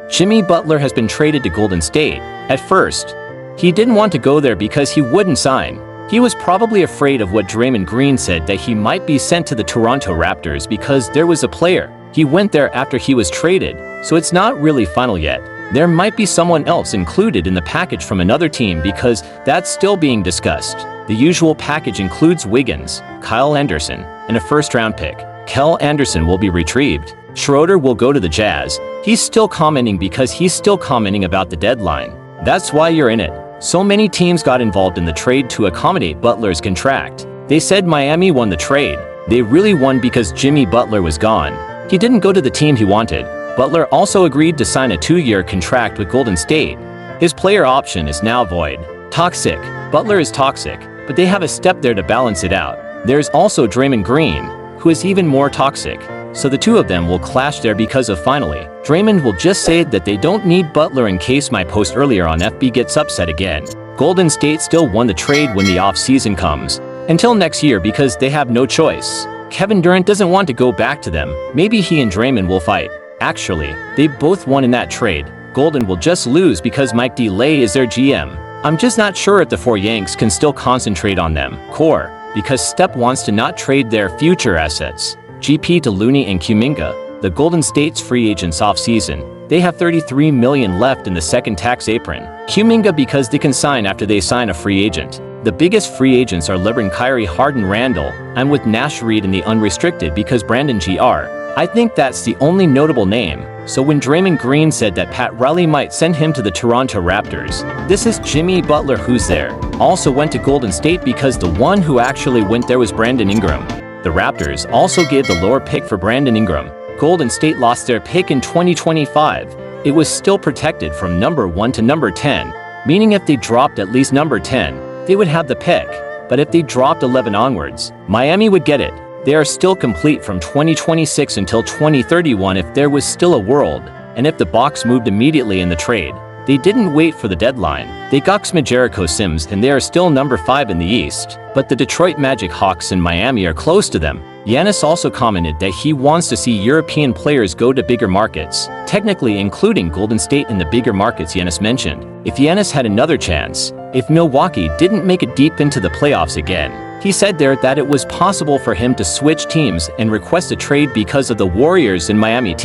Jimmy Butler has been traded to Golden State. At first, he didn't want to go there because he wouldn't sign. He was probably afraid of what Draymond Green said, that he might be sent to the Toronto Raptors because there was a player. He went there after he was traded, so it's not really final yet. There might be someone else included in the package from another team because that's still being discussed. The usual package includes Wiggins, Kyle Anderson, and a first-round pick. Kyle Anderson will be retrieved. Schroeder will go to the Jazz. He's still commenting because he's still commenting about the deadline. That's why you're in it. So many teams got involved in the trade to accommodate Butler's contract. They said Miami won the trade. They really won because Jimmy Butler was gone. He didn't go to the team he wanted. Butler also agreed to sign a 2-year contract with Golden State. His player option is now void. Toxic. Butler is toxic, but they have a step there to balance it out. There's also Draymond Green, who is even more toxic. So the two of them will clash there because of finally. Draymond will just say that they don't need Butler in case my post earlier on FB gets upset again. Golden State still won the trade when the off-season comes. Until next year because they have no choice. Kevin Durant doesn't want to go back to them. Maybe he and Draymond will fight. Actually, they both won in that trade. Golden will just lose because Mike Delay is their GM. I'm just not sure if the four Yanks can still concentrate on them. Core, because Step wants to not trade their future assets. GP to Looney and Kuminga, the Golden State's free agents off-season. They have $33 million left in the second tax apron. Kuminga because they can sign after they sign a free agent. The biggest free agents are LeBron, Kyrie, Harden, Randall. I'm with Nash Reed in the unrestricted because Brandon Gr. I think that's the only notable name. So when Draymond Green said that Pat Riley might send him to the Toronto Raptors, this is Jimmy Butler who's there. Also went to Golden State because the one who actually went there was Brandon Ingram. The Raptors also gave the lower pick for Brandon Ingram. Golden State lost their pick in 2025. It was still protected from number 1 to number 10, meaning if they dropped at least number 10, they would have the pick. But if they dropped 11 onwards, Miami would get it. They are still complete from 2026 until 2031 if there was still a world, and if the Bucks moved immediately in the trade. They didn't wait for the deadline. They got Jericho Sims and they are still number 5 in the East. But the Detroit Magic Hawks and Miami are close to them. Giannis also commented that he wants to see European players go to bigger markets, technically including Golden State in the bigger markets Giannis mentioned. If Giannis had another chance, if Milwaukee didn't make it deep into the playoffs again, he said there that it was possible for him to switch teams and request a trade because of the Warriors and Miami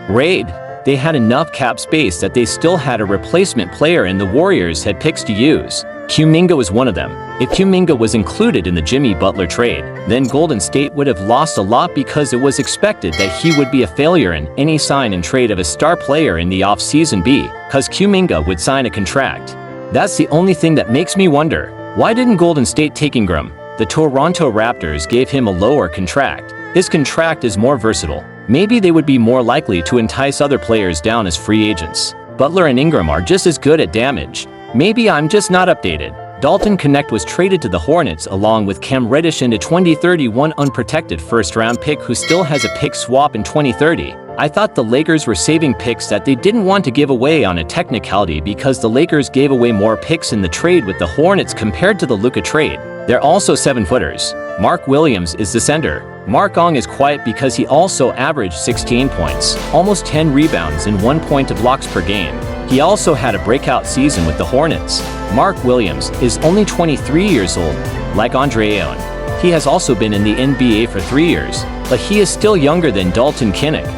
raid. They had enough cap space that they still had a replacement player and the Warriors had picks to use. Kuminga was one of them. If Kuminga was included in the Jimmy Butler trade, then Golden State would have lost a lot because it was expected that he would be a failure in any sign and trade of a star player in the offseason because Kuminga would sign a contract. That's the only thing that makes me wonder, why didn't Golden State take Ingram? The Toronto Raptors gave him a lower contract. His contract is more versatile. Maybe they would be more likely to entice other players down as free agents. Butler and Ingram are just as good at damage. Maybe I'm just not updated. Dalton Connect was traded to the Hornets along with Cam Reddish and a 2031 unprotected first-round pick who still has a pick swap in 2030. I thought the Lakers were saving picks that they didn't want to give away on a technicality because the Lakers gave away more picks in the trade with the Hornets compared to the Luka trade. They're also 7-footers. Mark Williams is the center. Mark Ong is quiet because he also averaged 16 points, almost 10 rebounds and 1 point of blocks per game. He also had a breakout season with the Hornets. Mark Williams is only 23 years old, like Andre Ayon. He has also been in the NBA for 3 years, but he is still younger than Dalton Kinnick.